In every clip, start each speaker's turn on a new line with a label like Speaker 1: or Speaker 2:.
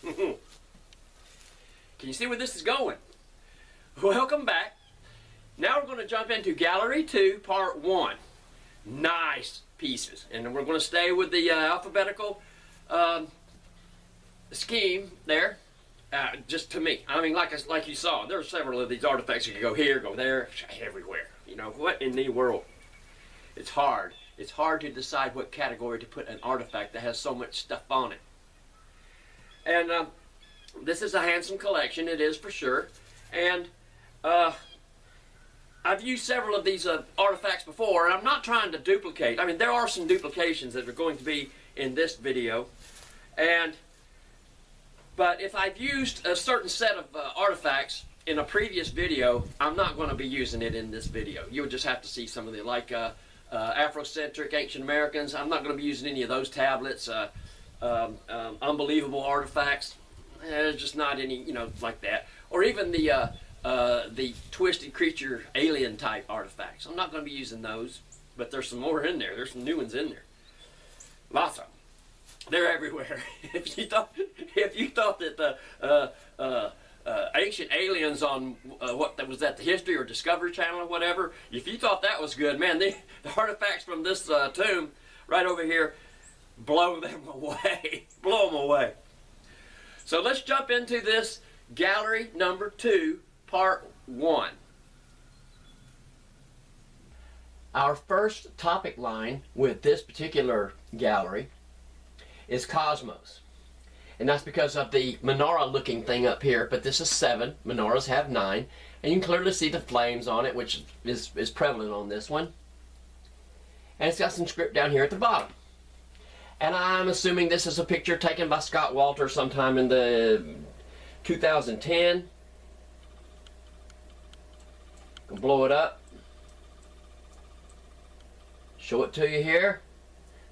Speaker 1: Can you see where this is going? Welcome back. Now we're going to jump into Gallery 2, Part 1. Nice pieces. And we're going to stay with the alphabetical scheme there. Just to me. I mean, like you saw, there are several of these artifacts. You can go here, go there, everywhere. You know, what in the world? It's hard. It's hard to decide what category to put an artifact that has so much stuff on it. And this is a handsome collection, it is for sure. And I've used several of these artifacts before, and I'm not trying to duplicate. I mean, there are some duplications that are going to be in this video. But if I've used a certain set of artifacts in a previous video, I'm not going to be using it in this video. You'll just have to see some of the, like Afrocentric Ancient Americans. I'm not going to be using any of those tablets. Unbelievable artifacts. There's just not any, you know, like that. Or even the twisted creature alien type artifacts. I'm not going to be using those, but there's some more in there. There's some new ones in there. Lots of them. They're everywhere. If you thought that the ancient aliens on what that was at the History or Discovery Channel or whatever, if you thought that was good, man, the artifacts from this tomb right over here blow them away. Blow them away. So let's jump into this Gallery number 2, Part 1. Our first topic line with this particular gallery is Cosmos. And that's because of the menorah looking thing up here, but this is 7. Menorahs have 9. And you can clearly see the flames on it, which is prevalent on this one. And it's got some script down here at the bottom. And I'm assuming this is a picture taken by Scott Walter sometime in the 2010. Gonna blow it up. Show it to you here.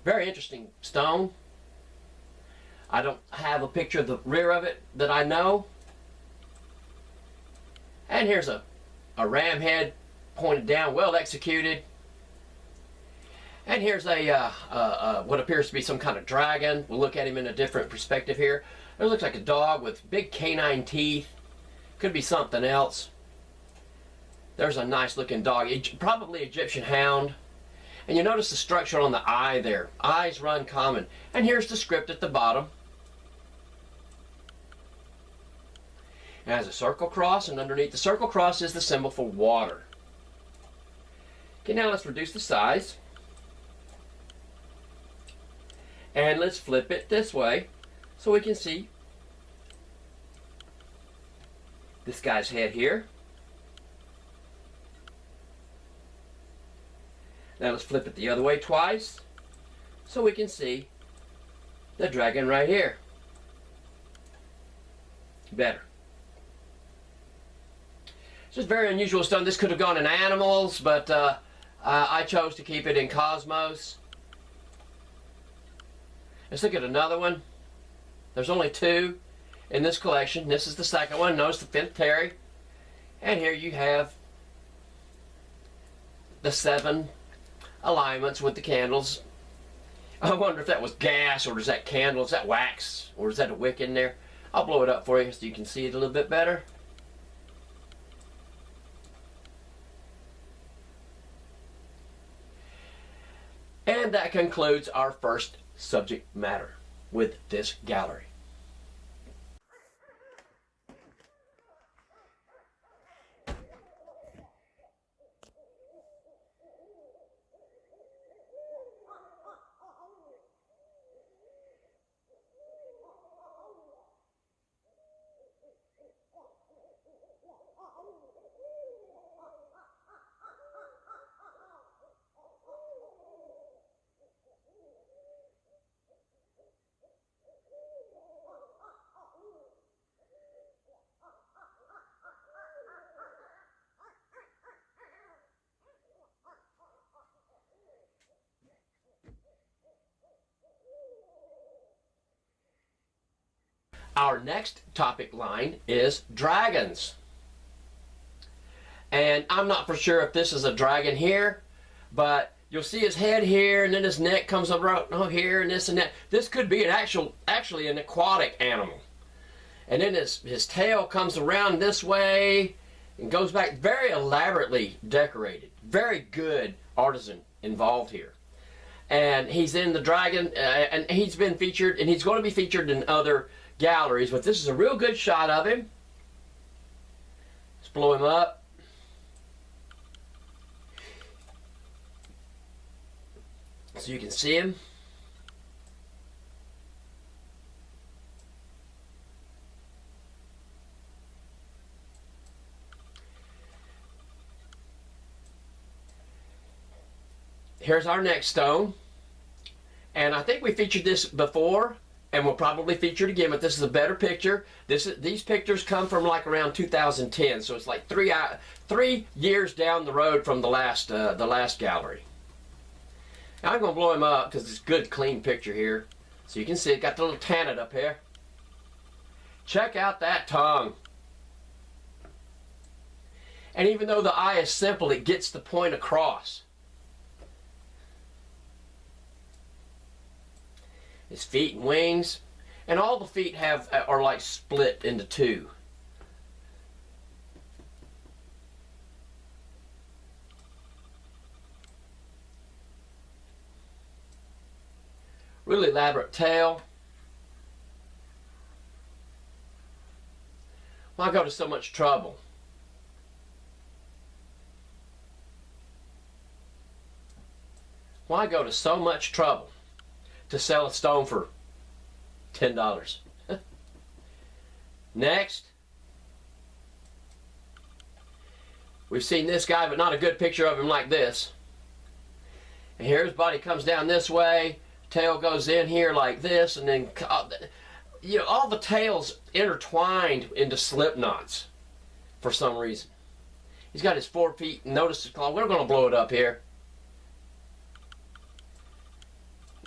Speaker 1: Very interesting stone. I don't have a picture of the rear of it that I know. And here's a ram head pointed down, well executed. And here's a what appears to be some kind of dragon. We'll look at him in a different perspective here. It looks like a dog with big canine teeth. Could be something else. There's a nice looking dog, probably Egyptian hound. And you notice the structure on the eye there. Eyes run common. And here's the script at the bottom. It has a circle cross, and underneath the circle cross is the symbol for water. Okay, now let's reduce the size. And let's flip it this way so we can see this guy's head here. Now let's flip it the other way twice so we can see the dragon right here. Better. It's just very unusual stone. This could have gone in animals, but I chose to keep it in Cosmos. Let's look at another one. There's only 2 in this collection. This is the second one. Notice the 5th Terry. And here you have the 7 alignments with the candles. I wonder if that was gas, or is that candle, is that wax, or is that a wick in there? I'll blow it up for you so you can see it a little bit better. And that concludes our first subject matter with this gallery. Our next topic line is dragons. And I'm not for sure if this is a dragon here, but you'll see his head here, and then his neck comes up right here, and this and that. This could be actually an aquatic animal. And then his tail comes around this way and goes back. Very elaborately decorated. Very good artisan involved here. And he's in the dragon, and he's been featured, and he's going to be featured in other galleries, but this is a real good shot of him. Let's blow him up. So you can see him. Here's our next stone, and I think we featured this before, and we'll probably feature it again, but this is a better picture. These pictures come from like around 2010, so it's like 3 years down the road from the last gallery. Now I'm going to blow him up because it's a good clean picture here, so you can see it got the little tannet up here. Check out that tongue. And even though the eye is simple, it gets the point across. His feet and wings, and all the feet are like split into two. Really elaborate tail. Why go to so much trouble? Why go to so much trouble to sell a stone for $10? Next, we've seen this guy, but not a good picture of him like this. And here his body comes down this way, tail goes in here like this, and then you know, all the tails intertwined into slip knots for some reason. He's got his 4 feet. Notice his claw. We're going to blow it up here.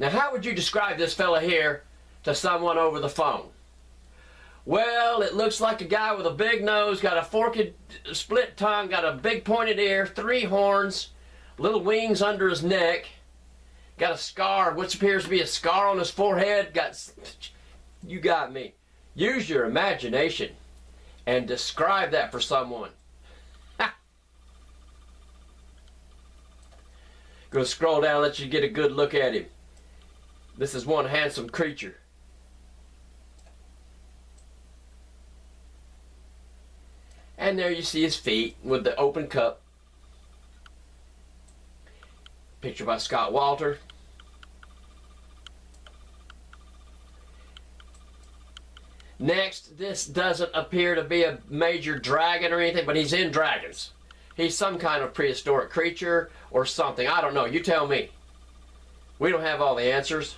Speaker 1: Now, how would you describe this fella here to someone over the phone? Well, it looks like a guy with a big nose, got a forked, split tongue, got a big pointed ear, 3 horns, little wings under his neck, got a scar, which appears to be a scar on his forehead. You got me. Use your imagination and describe that for someone. Going to scroll down, let you get a good look at him. This is one handsome creature. And there you see his feet with the open cup. Picture by Scott Walter. Next, this doesn't appear to be a major dragon or anything, but he's in dragons. He's some kind of prehistoric creature or something. I don't know. You tell me. We don't have all the answers.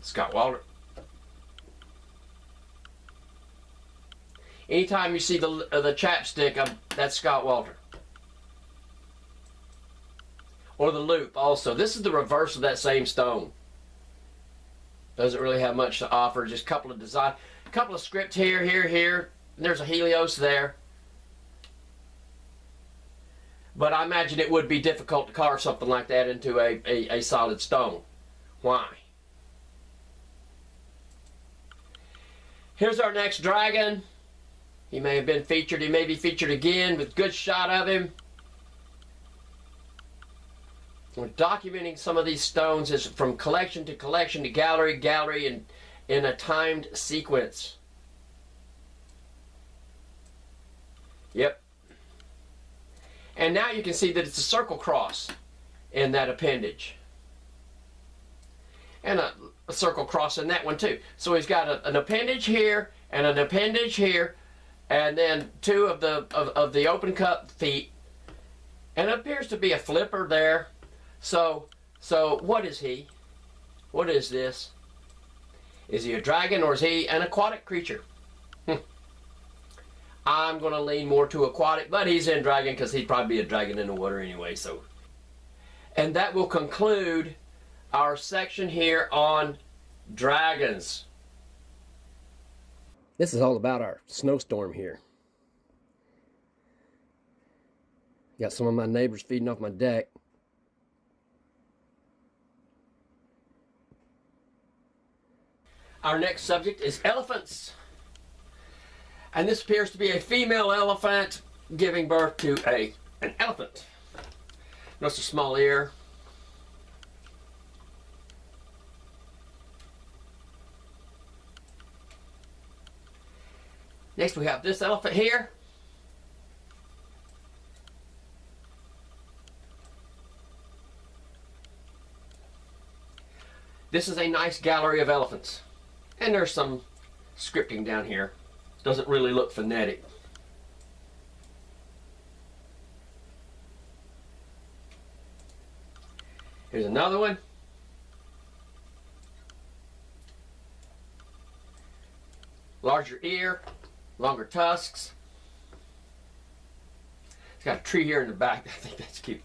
Speaker 1: Scott Walter. Anytime you see the chapstick, that's Scott Walter. Or the loop also. This is the reverse of that same stone. Doesn't really have much to offer. Just a couple of scripts here, here. And there's a Helios there. But I imagine it would be difficult to carve something like that into a solid stone. Why? Here's our next dragon. He may have been featured. He may be featured again with a good shot of him. We're documenting some of these stones as from collection to collection to gallery, in a timed sequence. Yep. And now you can see that it's a circle cross in that appendage. And a circle cross in that one too. So he's got an appendage here and an appendage here, and then 2 of the open cup feet, and it appears to be a flipper there. So what is he? What is this? Is he a dragon or is he an aquatic creature? I'm going to lean more to aquatic, but he's in dragon because he'd probably be a dragon in the water anyway. So, and that will conclude our section here on dragons. This is all about our snowstorm here. Got some of my neighbors feeding off my deck. Our next subject is elephants. And this appears to be a female elephant giving birth to an elephant. Notice a small ear. Next we have this elephant here. This is a nice gallery of elephants. And there's some scripting down here. Doesn't really look phonetic. Here's another one. Larger ear, longer tusks. It's got a tree here in the back. I think that's cute.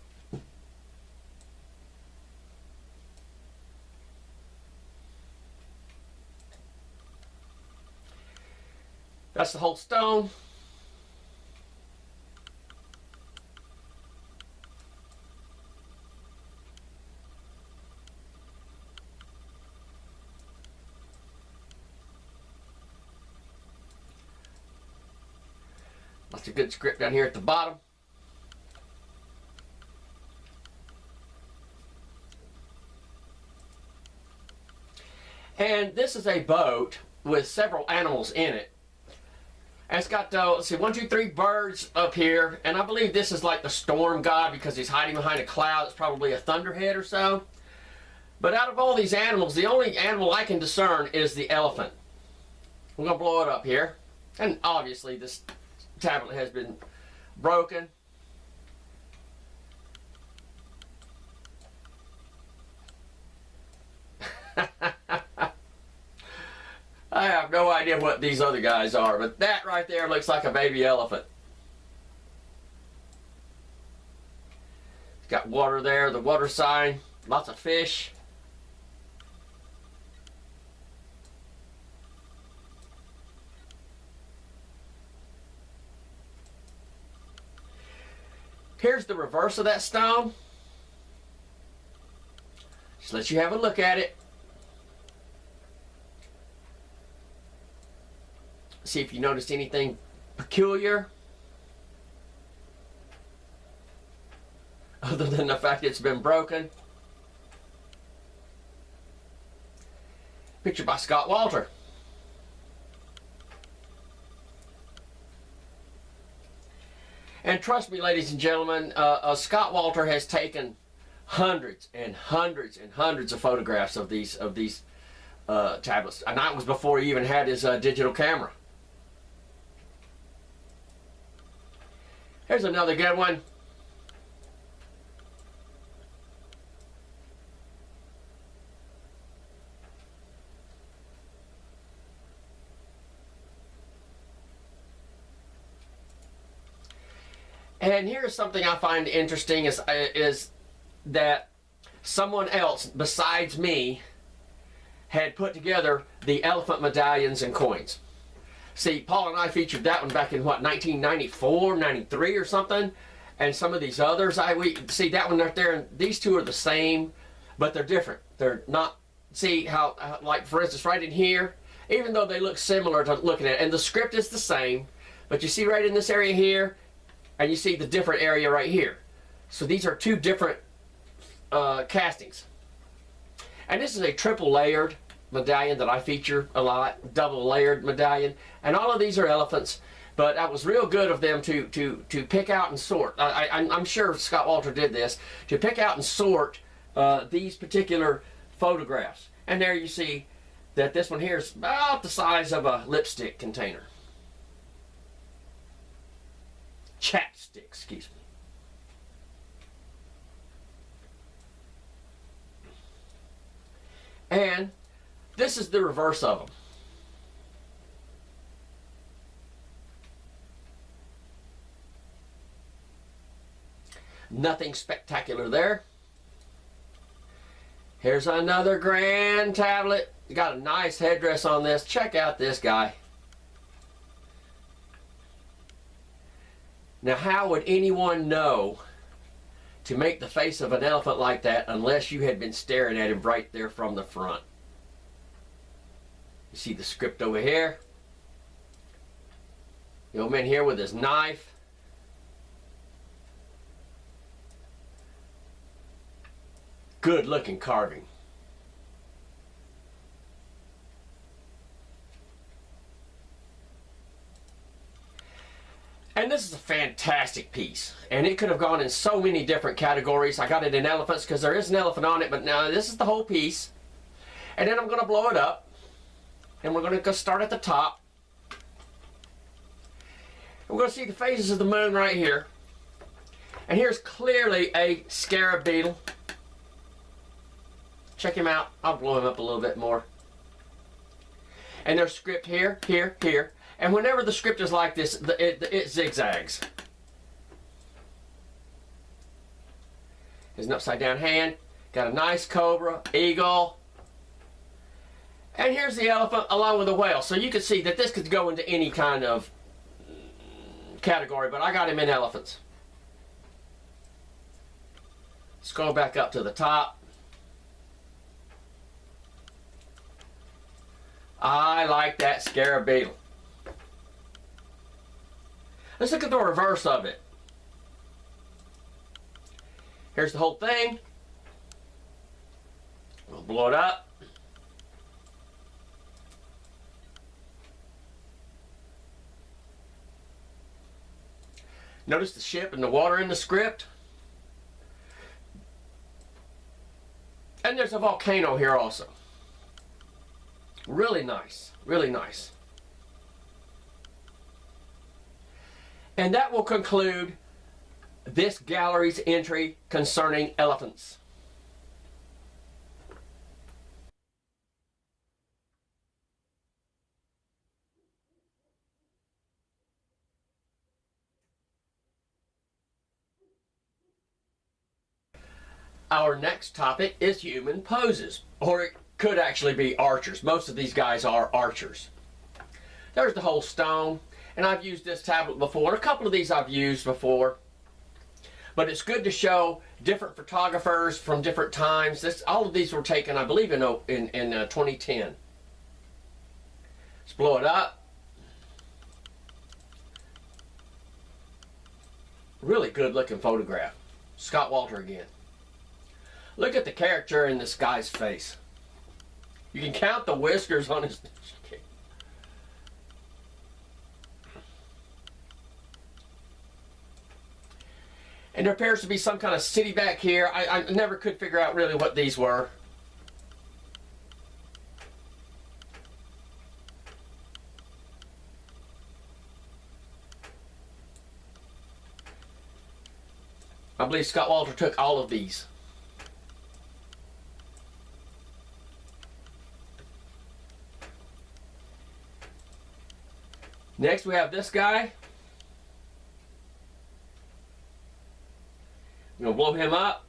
Speaker 1: That's the whole stone. Lots of good script down here at the bottom. And this is a boat with several animals in it. And it's got, let's see, 1, 2, 3 birds up here. And I believe this is like the storm god because he's hiding behind a cloud. It's probably a thunderhead or so. But out of all these animals, the only animal I can discern is the elephant. I'm going to blow it up here. And obviously this tablet has been broken. I have no idea what these other guys are, but that right there looks like a baby elephant. It's got water there, the water sign, lots of fish. Here's the reverse of that stone. Just let you have a look at it. See if you noticed anything peculiar. Other than the fact it's been broken. Picture by Scott Walter. And trust me, ladies and gentlemen, Scott Walter has taken hundreds and hundreds and hundreds of photographs of these tablets. And that was before he even had his digital camera. Here's another good one. And here's something I find interesting is that someone else besides me had put together the elephant medallions and coins. See, Paul and I featured that one back in, what, 1994, 93 or something? And some of these others, we see that one right there, and these two are the same, but they're different. They're not, see how, like for instance, right in here, even though they look similar to looking at it, and the script is the same, but you see right in this area here, and you see the different area right here. So these are two different castings. And this is a triple layered medallion that I feature a lot, double layered medallion, and all of these are elephants, but that was real good of them to pick out and sort. I'm sure Scott Walter did this, to pick out and sort these particular photographs. And there you see that this one here is about the size of a lipstick container. Chapstick, excuse me. And this is the reverse of them. Nothing spectacular there. Here's another grand tablet. Got a nice headdress on this. Check out this guy. Now, how would anyone know to make the face of an elephant like that unless you had been staring at him right there from the front? You see the script over here. The old man here with his knife. Good looking carving. And this is a fantastic piece. And it could have gone in so many different categories. I got it in elephants because there is an elephant on it, but now this is the whole piece. And then I'm going to blow it up. And we're going to go start at the top. We're going to see the phases of the moon right here. And here's clearly a scarab beetle. Check him out. I'll blow him up a little bit more. And there's script here, here, here. And whenever the script is like this, it zigzags. There's an upside down hand. Got a nice cobra, eagle. And here's the elephant along with the whale. So you can see that this could go into any kind of category, but I got him in elephants. Scroll back up to the top. I like that scarab beetle. Let's look at the reverse of it. Here's the whole thing. We'll blow it up. Notice the ship and the water in the script. And there's a volcano here also. Really nice, really nice. And that will conclude this gallery's entry concerning elephants. Our next topic is human poses, or it could actually be archers. Most of these guys are archers. There's the whole stone, and I've used this tablet before. A couple of these I've used before, but it's good to show different photographers from different times. All of these were taken, I believe, in 2010. Let's blow it up. Really good looking photograph. Scott Walter again. Look at the character in this guy's face. You can count the whiskers on his... And there appears to be some kind of city back here. I never could figure out really what these were. I believe Scott Walter took all of these. Next we have this guy. I'm going to blow him up.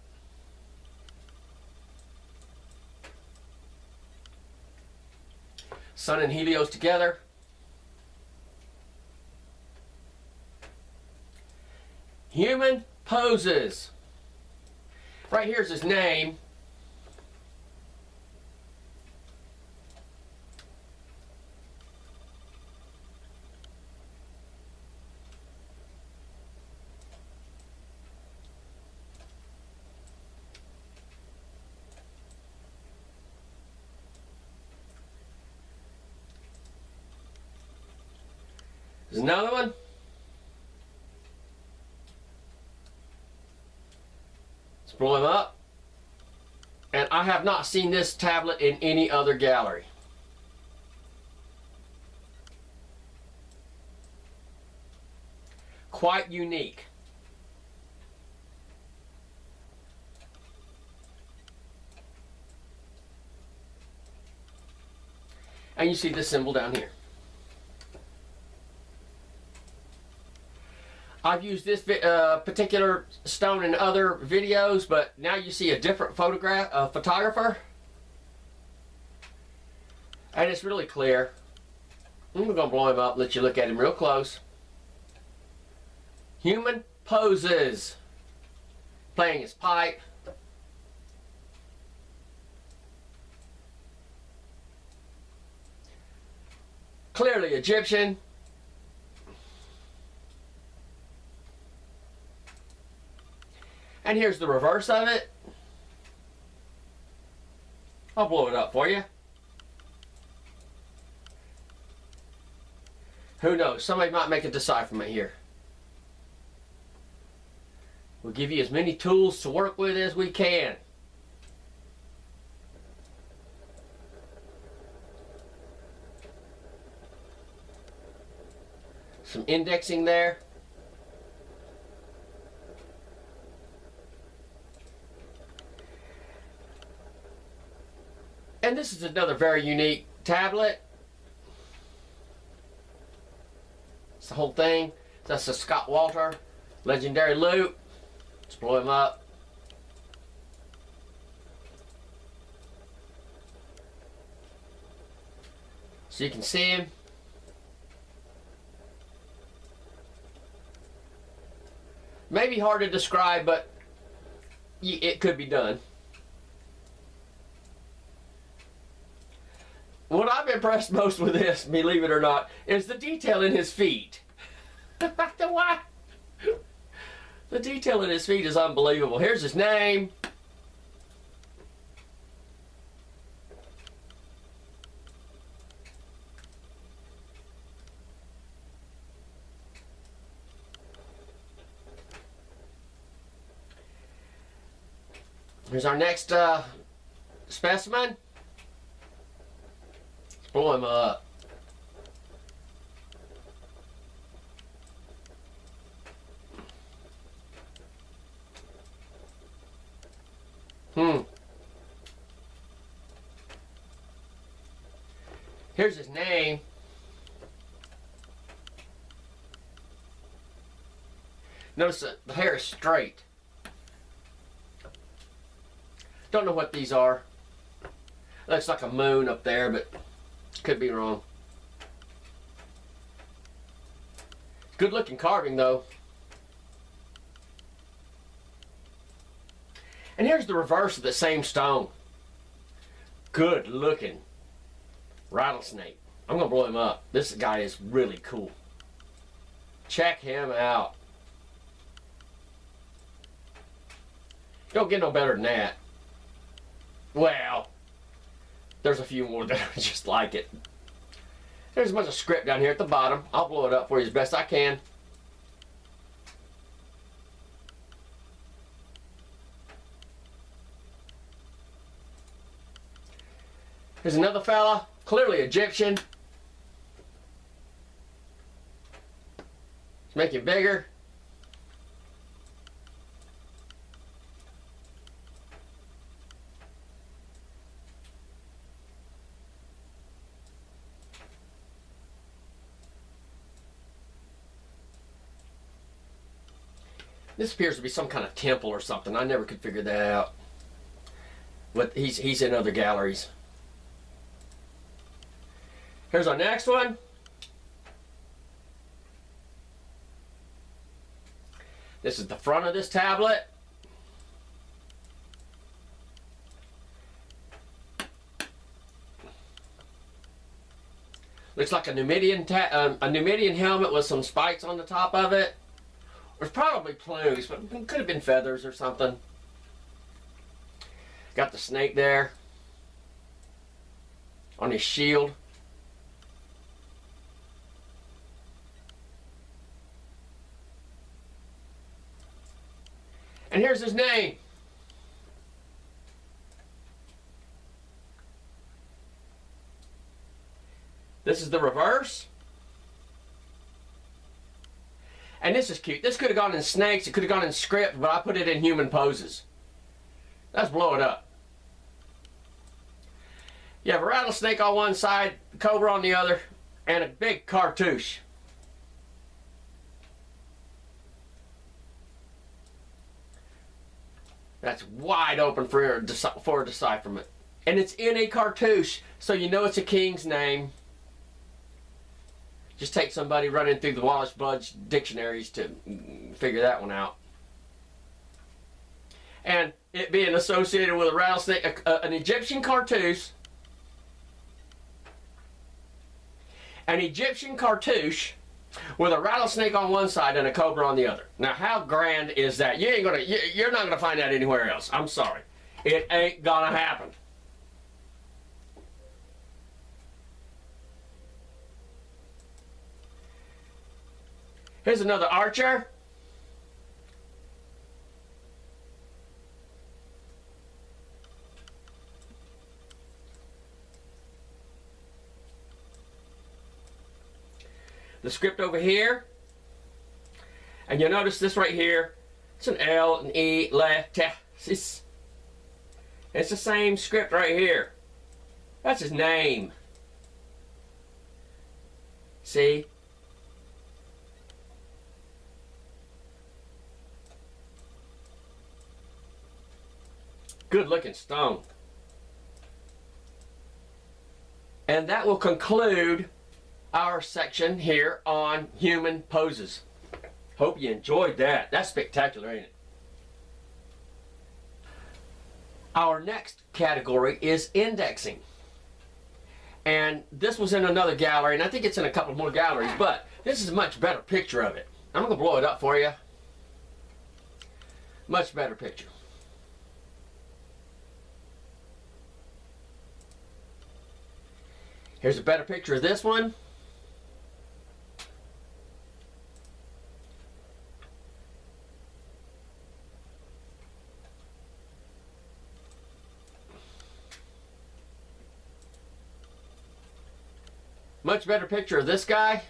Speaker 1: Sun and Helios together. Human poses. Right here's his name. There's another one. Let's blow him up. And I have not seen this tablet in any other gallery. Quite unique. And you see this symbol down here. I've used this particular stone in other videos, but now you see a different photographer. And it's really clear. I'm going to blow him up, let you look at him real close. Human poses. Playing his pipe. Clearly Egyptian. And here's the reverse of it. I'll blow it up for you. Who knows? Somebody might make a decipherment here. We'll give you as many tools to work with as we can. Some indexing there. And this is another very unique tablet. It's the whole thing. That's a Scott Walter legendary loop. Let's blow him up. So you can see him. Maybe hard to describe, but it could be done. What I'm impressed most with this, believe it or not, is the detail in his feet. The detail in his feet is unbelievable. Here's his name. Here's our next specimen. Let's blow him up. Here's his name. Notice that the hair is straight. Don't know what these are. Looks like a moon up there, but could be wrong. Good looking carving though. And here's the reverse of the same stone. Good looking rattlesnake. I'm gonna blow him up. This guy is really cool. Check him out. Don't get no better than that. Well, there's a few more that are just like it. There's a bunch of script down here at the bottom. I'll blow it up for you as best I can. Here's another fella, clearly Egyptian. Let's make him bigger. This appears to be some kind of temple or something. I never could figure that out. But he's in other galleries. Here's our next one. This is the front of this tablet. Looks like a Numidian helmet with some spikes on the top of it. There's probably plumes, but it could have been feathers or something. Got the snake there on his shield. And here's his name. This is the reverse. And this is cute. This could have gone in snakes, it could have gone in script, but I put it in human poses. Let's blow it up. You have a rattlesnake on one side, a cobra on the other, and a big cartouche. That's wide open for a decipherment. And it's in a cartouche, so you know it's a king's name. Just take somebody running through the Wallace Budge dictionaries to figure that one out. And it being associated with a rattlesnake, an Egyptian cartouche. an Egyptian cartouche with a rattlesnake on one side and a cobra on the other. Now, how grand is that? You're not gonna find that anywhere else. I'm sorry, it ain't gonna happen. Here's another archer. The script over here, and you'll notice this right here, it's an L, an E, le, te, sis. It's the same script right here. That's his name. See? Good looking stone. And that will conclude our section here on human poses. Hope you enjoyed that. That's spectacular, ain't it? Our next category is indexing. And this was in another gallery, and I think it's in a couple more galleries, but this is a much better picture of it. I'm going to blow it up for you. Much better picture. Here's a better picture of this one. Much better picture of this guy.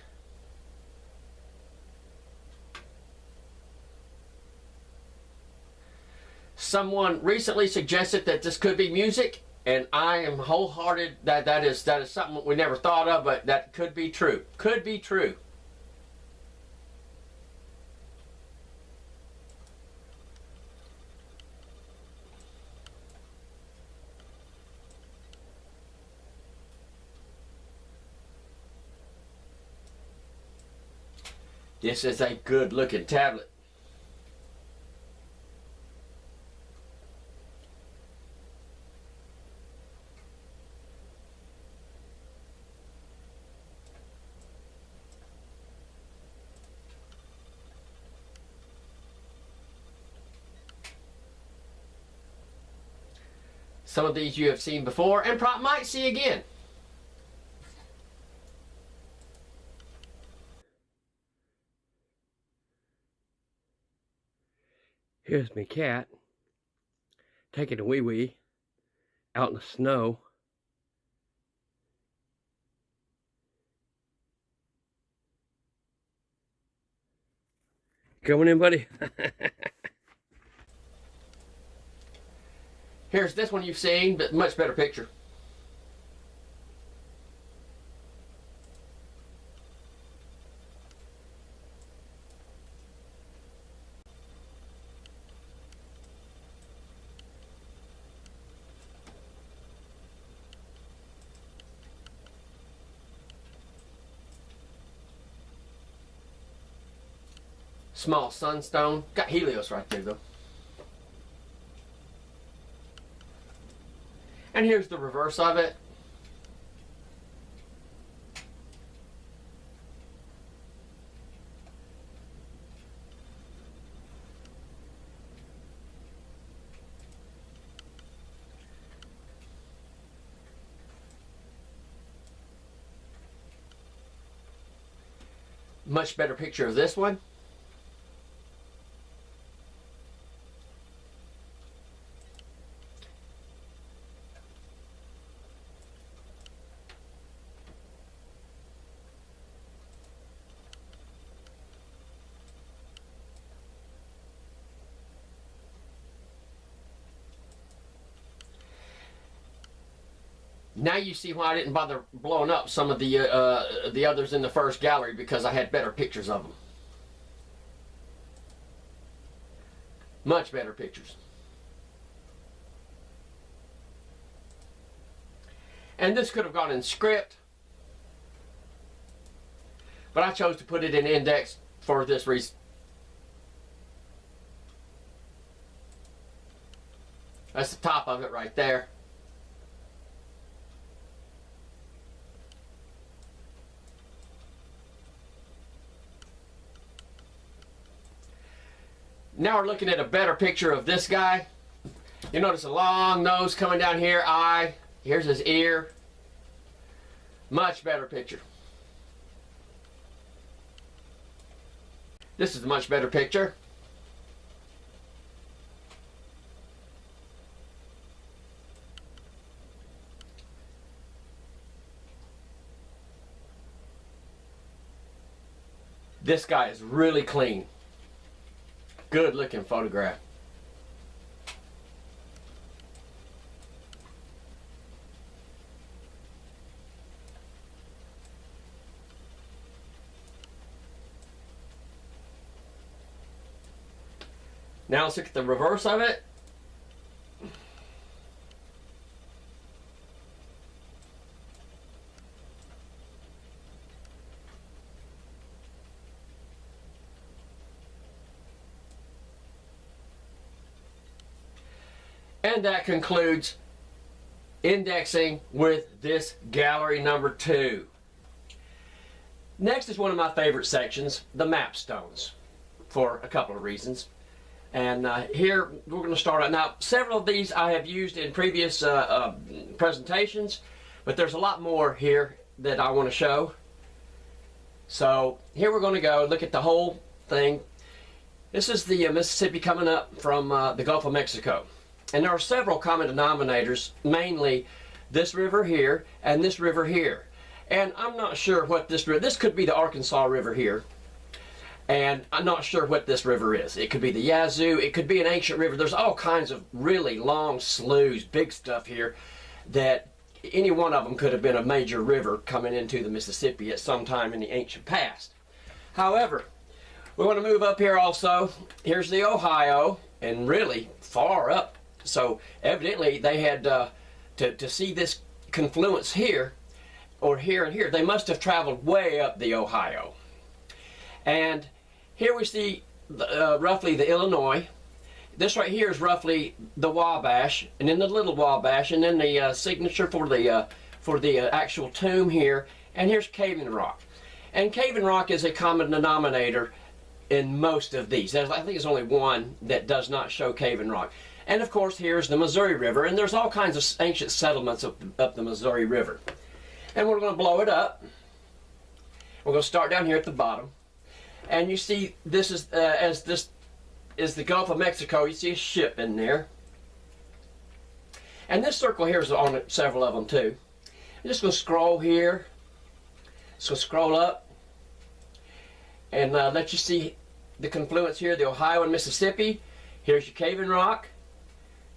Speaker 1: Someone recently suggested that this could be music, and I am wholehearted that that is something we never thought of, but that could be true. Could be true. This is a good looking tablet. Some of these you have seen before and might see again. Here's my cat taking a wee-wee out in the snow. Coming in, buddy? Here's this one you've seen, but much better picture. Small sunstone. Got Helios right there, though. And here's the reverse of it. Much better picture of this one. Now you see why I didn't bother blowing up some of the others in the first gallery, because I had better pictures of them. Much better pictures. And this could have gone in script, but I chose to put it in index for this reason. That's the top of it right there. Now we're looking at a better picture of this guy. You notice a long nose coming down here, eye. Here's his ear. Much better picture. This is a much better picture. This guy is really clean. Good looking photograph. Now let's look at the reverse of it. And that concludes indexing with this gallery number 2. Next is one of my favorite sections, the Mapstones, for a couple of reasons. And here we're going to start out. Now, several of these I have used in previous presentations, but there's a lot more here that I want to show. So here we're going to go look at the whole thing. This is the Mississippi coming up from the Gulf of Mexico. And there are several common denominators, mainly this river here and this river here. And I'm not sure what this river, this could be the Arkansas River here. And I'm not sure what this river is. It could be the Yazoo, it could be an ancient river. There's all kinds of really long sloughs, big stuff here, that any one of them could have been a major river coming into the Mississippi at some time in the ancient past. However, we want to move up here also. Here's the Ohio, and really far up. So evidently they had to see this confluence here, or here and here, they must have traveled way up the Ohio. And here we see roughly the Illinois. This right here is roughly the Wabash, and then the Little Wabash, and then the signature for the actual tomb here. And here's Cave-in Rock. And Cave-in Rock is a common denominator in most of these. I think there's only one that does not show Cave-in Rock. And of course here's the Missouri River, and there's all kinds of ancient settlements up the Missouri River. And we're going to blow it up. We're going to start down here at the bottom. And you see this is, as this is the Gulf of Mexico, you see a ship in there. And this circle here is on several of them too. I'm just going to scroll here. So scroll up and let you see the confluence here, the Ohio and Mississippi. Here's your Cave-in Rock,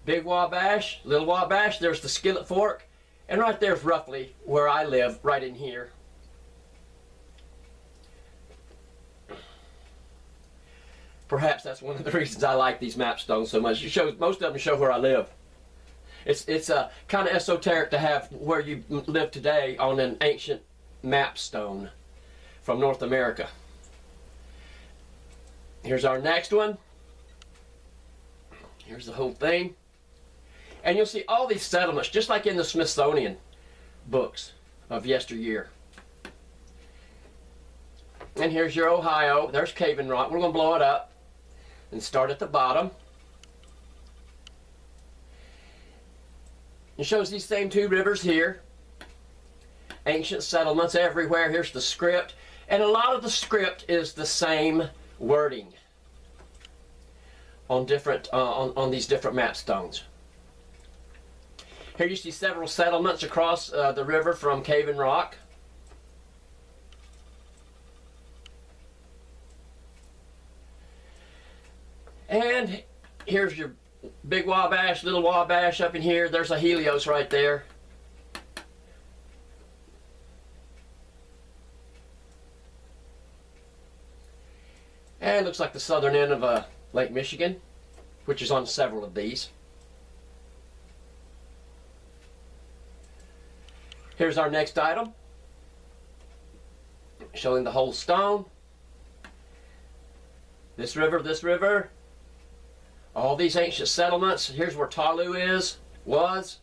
Speaker 1: Big Wabash, Little Wabash. There's the Skillet Fork, and right there's roughly where I live, right in here. Perhaps that's one of the reasons I like these Mapstones so much. Most of them show where I live. It's kind of esoteric to have where you live today on an ancient Mapstone from North America. Here's our next one. Here's the whole thing. And you'll see all these settlements, just like in the Smithsonian books of yesteryear. And here's your Ohio. There's Cave-in Rock. We're going to blow it up and start at the bottom. It shows these same two rivers here. Ancient settlements everywhere. Here's the script. And a lot of the script is the same wording on different on these different Mapstones. Here you see several settlements across the river from Cave-in Rock. And here's your Big Wabash, Little Wabash up in here. There's a Helios right there. And it looks like the southern end of Lake Michigan, which is on several of these. Here's our next item, showing the whole stone. This river, all these ancient settlements. Here's where Talu was.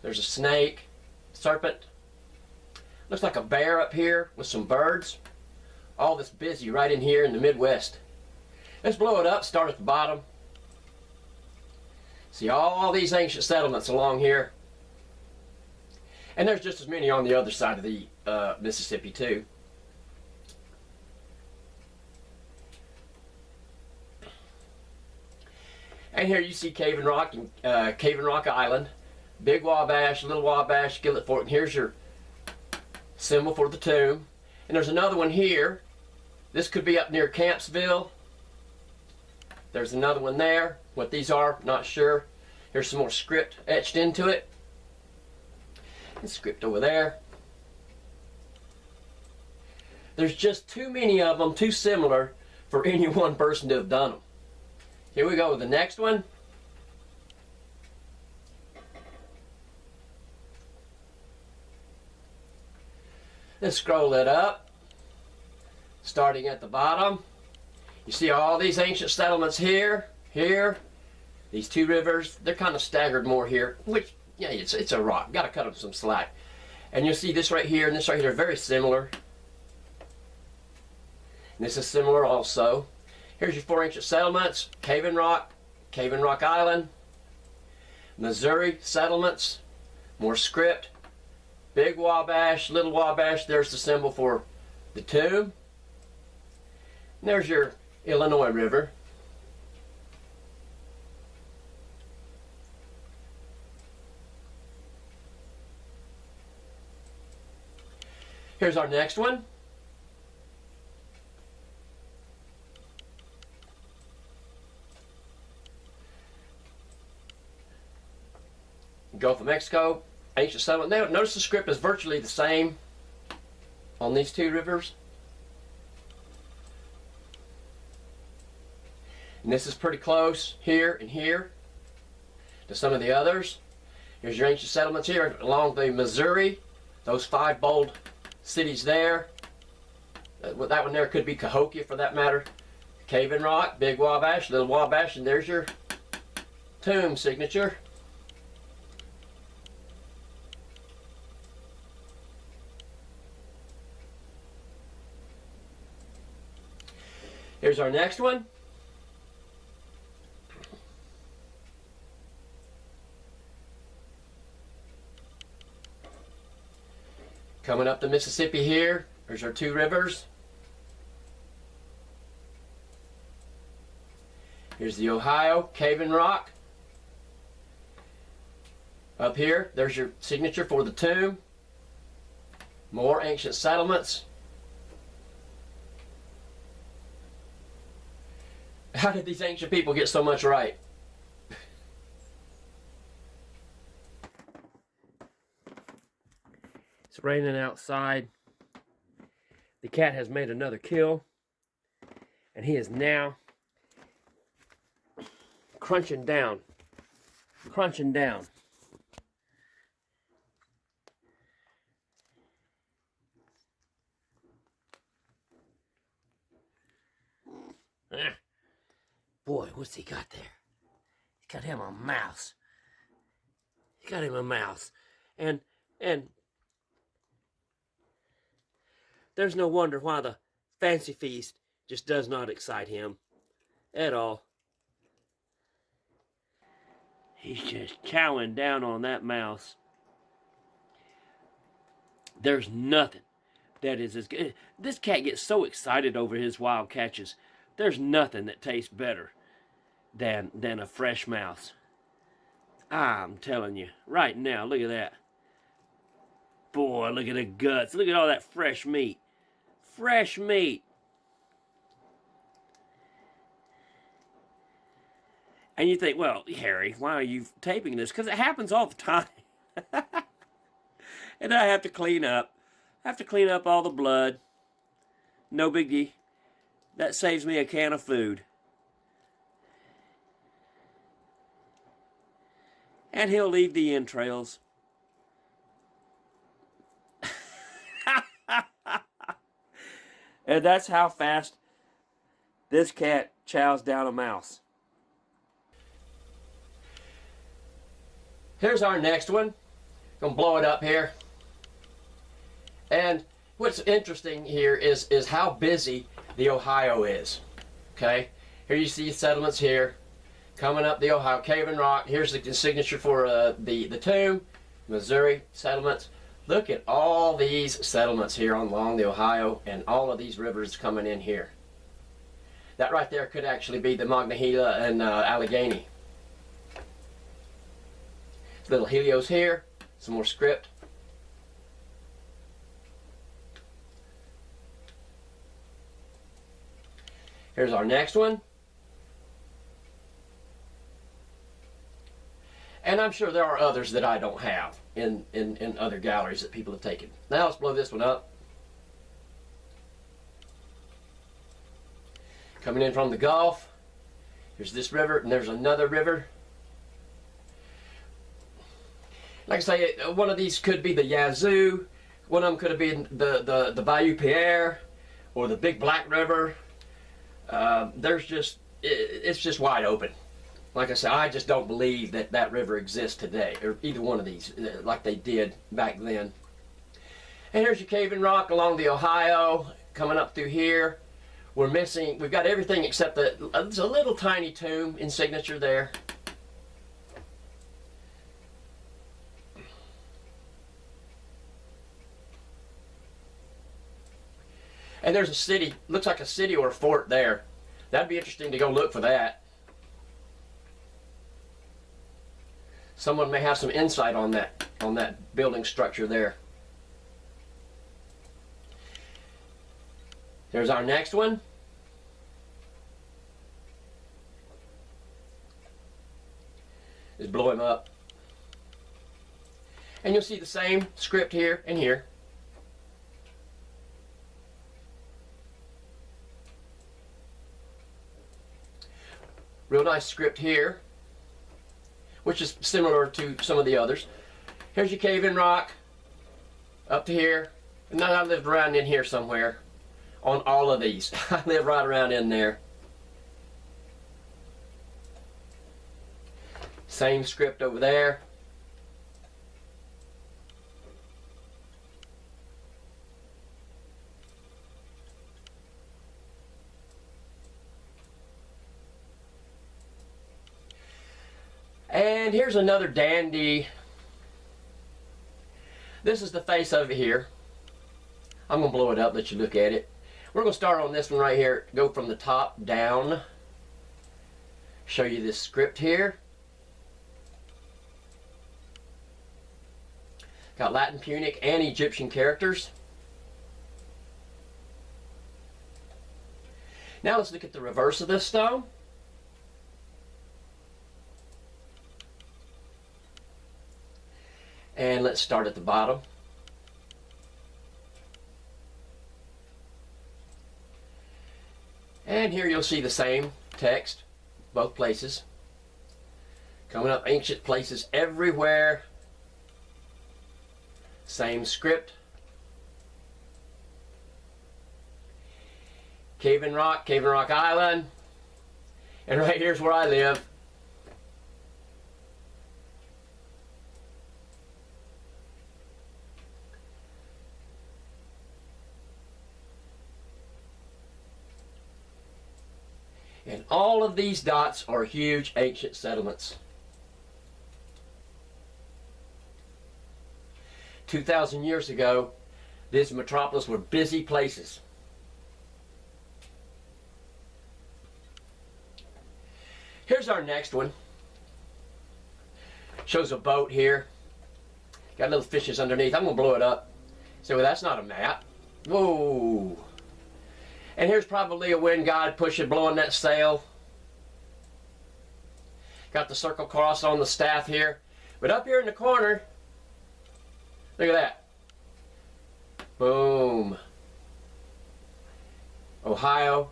Speaker 1: There's a snake, serpent. Looks like a bear up here with some birds. All this busy right in here in the Midwest. Let's blow it up, start at the bottom. See all these ancient settlements along here. And there's just as many on the other side of the Mississippi too. And here you see Cave and Rock Island. Big Wabash, Little Wabash, Gillett Fork. And here's your symbol for the tomb. And there's another one here. This could be up near Campsville. There's another one there. What these are, not sure. Here's some more script etched into it. And script over there. There's just too many of them, too similar for any one person to have done them. Here we go with the next one. Let's scroll it up, starting at the bottom. You see all these ancient settlements here, here. These two rivers, they're kind of staggered more here, which, yeah, it's a rock. Got to cut them some slack. And you'll see this right here and this right here are very similar. And this is similar also. Here's your 4 ancient settlements: Cave and Rock Island, Missouri settlements, more script, Big Wabash, Little Wabash. There's the symbol for the tomb. And there's your Illinois River. Here's our next one. Gulf of Mexico, ancient settlement. Now, notice the script is virtually the same on these two rivers. And this is pretty close here and here to some of the others. Here's your ancient settlements here along the Missouri. Those 5 bold cities there. That one there could be Cahokia for that matter. Cave and Rock, Big Wabash, Little Wabash, and there's your tomb signature. Here's our next one. Coming up the Mississippi here, there's our 2 rivers. Here's the Ohio, Cave and Rock. Up here, there's your signature for the tomb. More ancient settlements. How did these ancient people get so much right? It's raining outside. The cat has made another kill, and he is now crunching down. Crunching down. Boy, what's he got there? He's got him a mouse. He's got him a mouse. And there's no wonder why the fancy feast just does not excite him at all. He's just chowing down on that mouse. There's nothing that is as good. This cat gets so excited over his wild catches. There's nothing that tastes better than a fresh mouse. I'm telling you, right now, look at that. Boy, look at the guts. Look at all that fresh meat. Fresh meat. And you think, well, Harry, why are you taping this? Because it happens all the time. And I have to clean up. I have to clean up all the blood. No biggie. That saves me a can of food. And he'll leave the entrails. And that's how fast this cat chows down a mouse. Here's our next one. Gonna blow it up here. And what's interesting here is how busy the Ohio is. Okay? Here you see settlements here. Coming up the Ohio, Cave and Rock. Here's the signature for the tomb. Missouri settlements. Look at all these settlements here along the Ohio and all of these rivers coming in here. That right there could actually be the Monongahela and Allegheny. Little Helios here. Some more script. Here's our next one. And I'm sure there are others that I don't have in other galleries that people have taken. Now let's blow this one up. Coming in from the Gulf. Here's this river, and there's another river. Like I say, one of these could be the Yazoo. One of them could have been the Bayou Pierre or the Big Black River. It's just wide open. Like I said, I just don't believe that that river exists today, or either one of these, like they did back then. And here's your Cave and Rock along the Ohio, coming up through here. We've got everything except there's a little tiny tomb in signature there. And there's a city, looks like a city or a fort there. That'd be interesting to go look for that. Someone may have some insight on that building structure there. There's our next one. Just blow him up. And you'll see the same script here and here. Real nice script here, which is similar to some of the others. Here's your Cave and Rock up to here. And then I lived around in here somewhere on all of these. I live right around in there. Same script over there. And here's another dandy. This is the face of it here. I'm going to blow it up, let you look at it. We're going to start on this one right here. Go from the top down. Show you this script here. Got Latin, Punic, and Egyptian characters. Now let's look at the reverse of this stone. And let's start at the bottom. And here you'll see the same text, both places. Coming up, ancient places everywhere. Same script. Cave and Rock Island. And right here's where I live. And all of these dots are huge ancient settlements. 2,000 years ago, these metropolis were busy places. Here's our next one. Shows a boat here. Got little fishes underneath. I'm going to blow it up. So well, that's not a map. Whoa. And here's probably a wind god blowing that sail. Got the circle cross on the staff here. But up here in the corner, look at that. Boom. Ohio.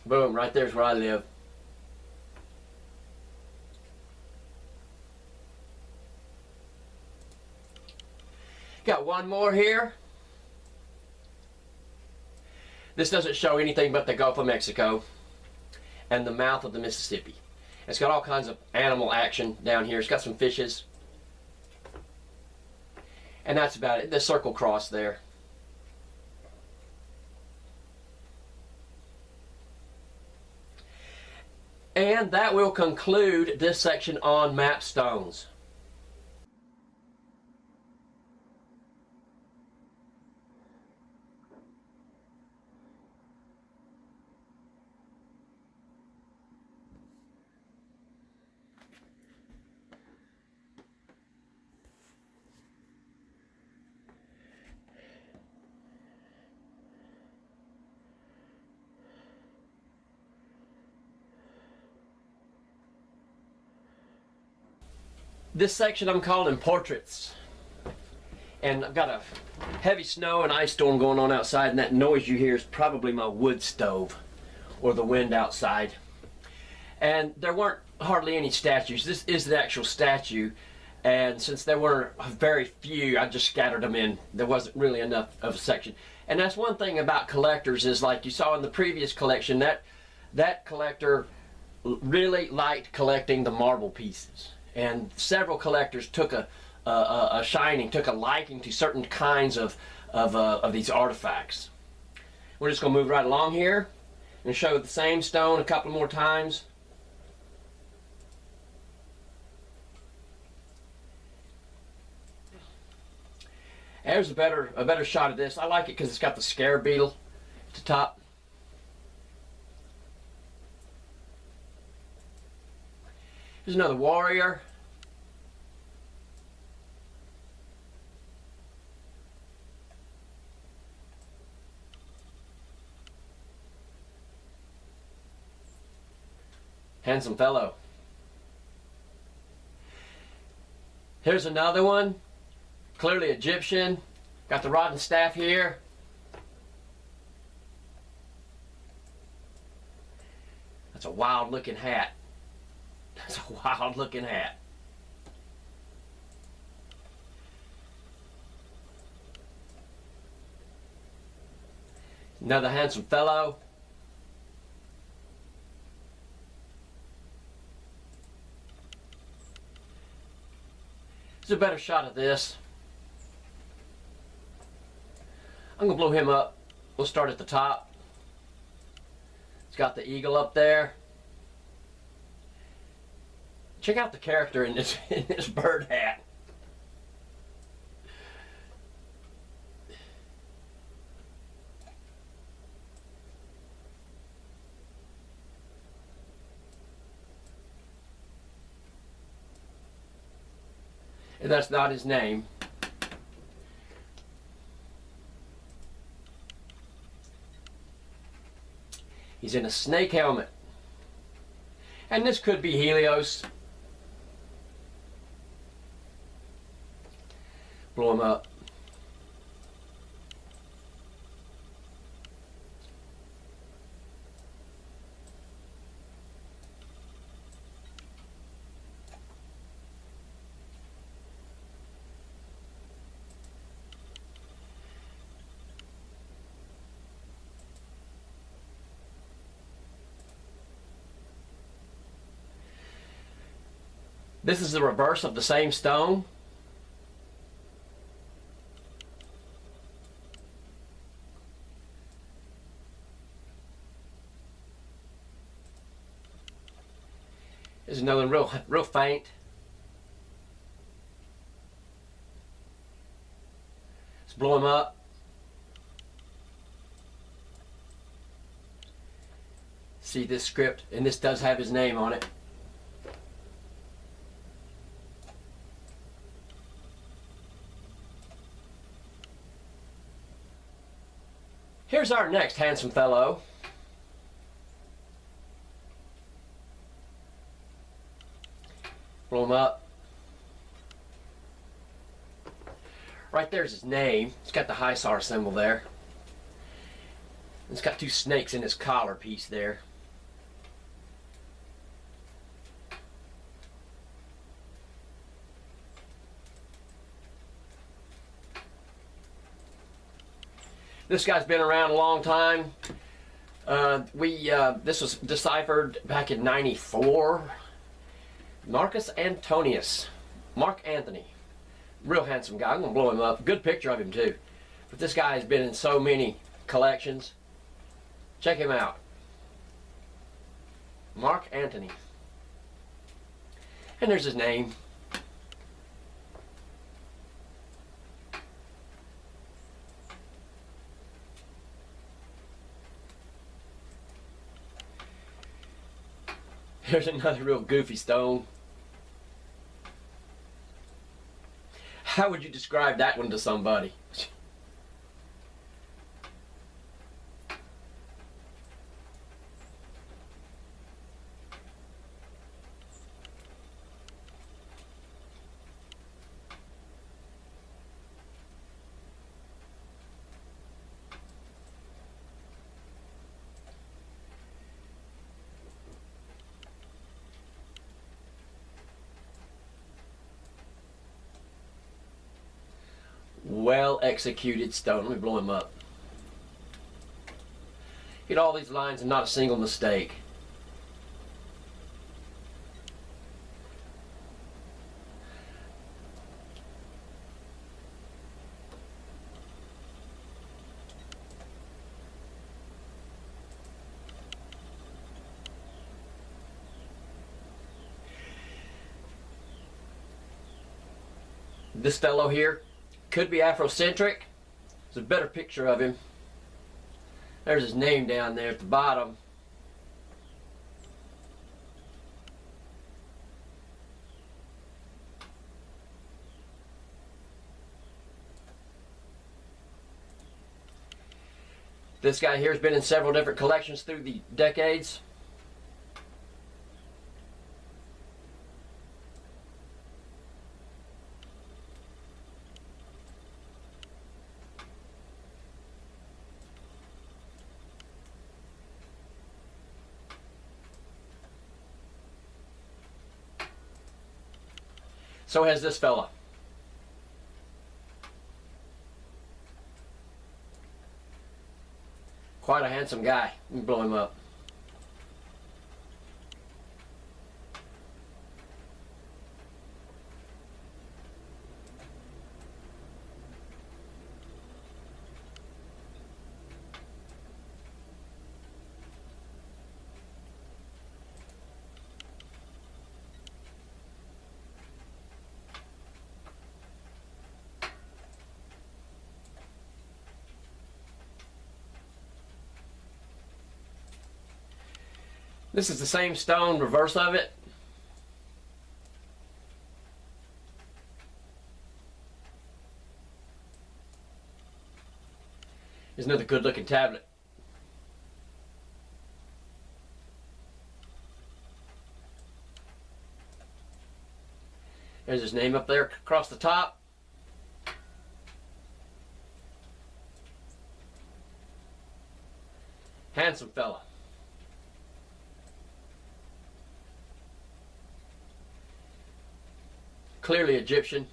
Speaker 1: Boom, right there's where I live. Got one more here. This doesn't show anything but the Gulf of Mexico and the mouth of the Mississippi. It's got all kinds of animal action down here. It's got some fishes. And that's about it. The circle cross there. And that will conclude this section on Mapstones. This section I'm calling Portraits. And I've got a heavy snow and ice storm going on outside, and that noise you hear is probably my wood stove or the wind outside. And there weren't hardly any statues. This is the actual statue, and since there were very few, I just scattered them in. There wasn't really enough of a section. And that's one thing about collectors, is like you saw in the previous collection, that collector really liked collecting the marble pieces. And several collectors took a liking to certain kinds of these artifacts. We're just going to move right along here and show the same stone a couple more times. There's a better shot of this. I like it because it's got the scarab beetle at the top. Here's another warrior. Handsome fellow. Here's another one. Clearly Egyptian. Got the rod and staff here. That's a wild looking hat. That's a wild looking hat. Another handsome fellow. There's a better shot of this. I'm going to blow him up. We'll start at the top. It's got the eagle up there. Check out the character in this bird hat. And that's not his name. He's in a snake helmet. And this could be Helios. Blow him up. This is the reverse of the same stone. There's another one real faint. Let's blow him up. See this script, and this does have his name on it. Here's our next handsome fellow. Blow him up. Right there's his name. It's got the Hysar symbol there. It's got two snakes in his collar piece there. This guy's been around a long time. This was deciphered back in '94. Marcus Antonius. Mark Anthony. Real handsome guy. I'm going to blow him up. Good picture of him too. But this guy has been in so many collections. Check him out. Mark Antony. And there's his name. Here's another real goofy stone. How would you describe that one to somebody? Well executed stone. Let me blow him up. Get all these lines and not a single mistake. This fellow here could be Afrocentric. There's a better picture of him. There's his name down there at the bottom. This guy here has been in several different collections through the decades. So has this fella. Quite a handsome guy. Let me blow him up. This is the same stone, reverse of it. Here's another good looking tablet. There's his name up there across the top. Handsome fella. Clearly Egyptian.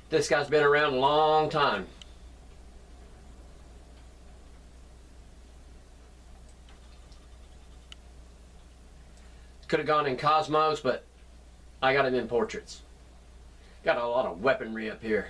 Speaker 1: This guy's been around a long time. Could have gone in Cosmos, but I got him in portraits. Got a lot of weaponry up here.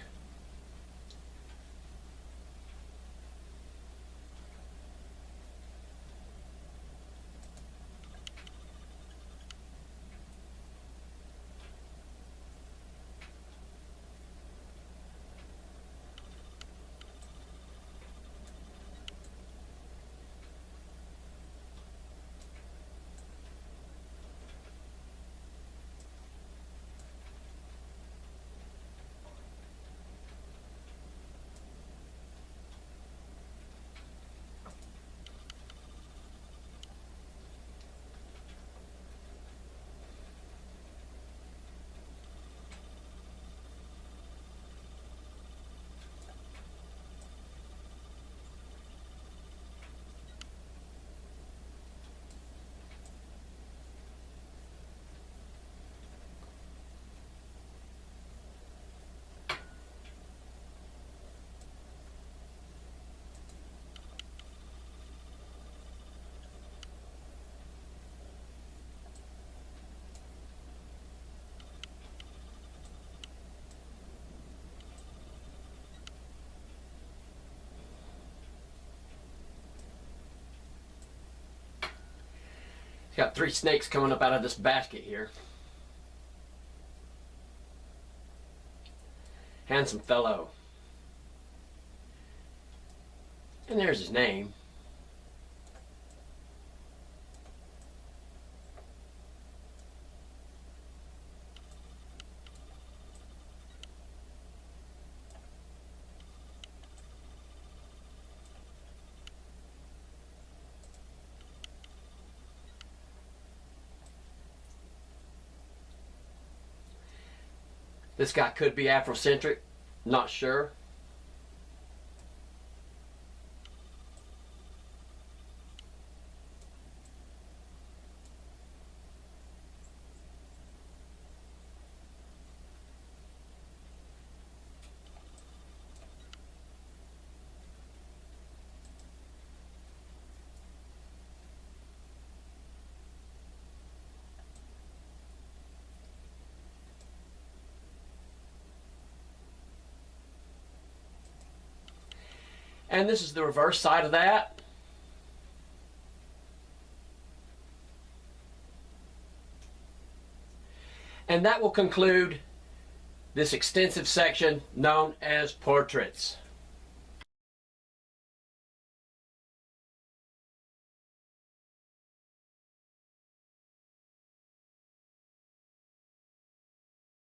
Speaker 1: Got 3 snakes coming up out of this basket here. Handsome fellow. And there's his name. This guy could be Afrocentric, not sure. And this is the reverse side of that. And that will conclude this extensive section known as portraits.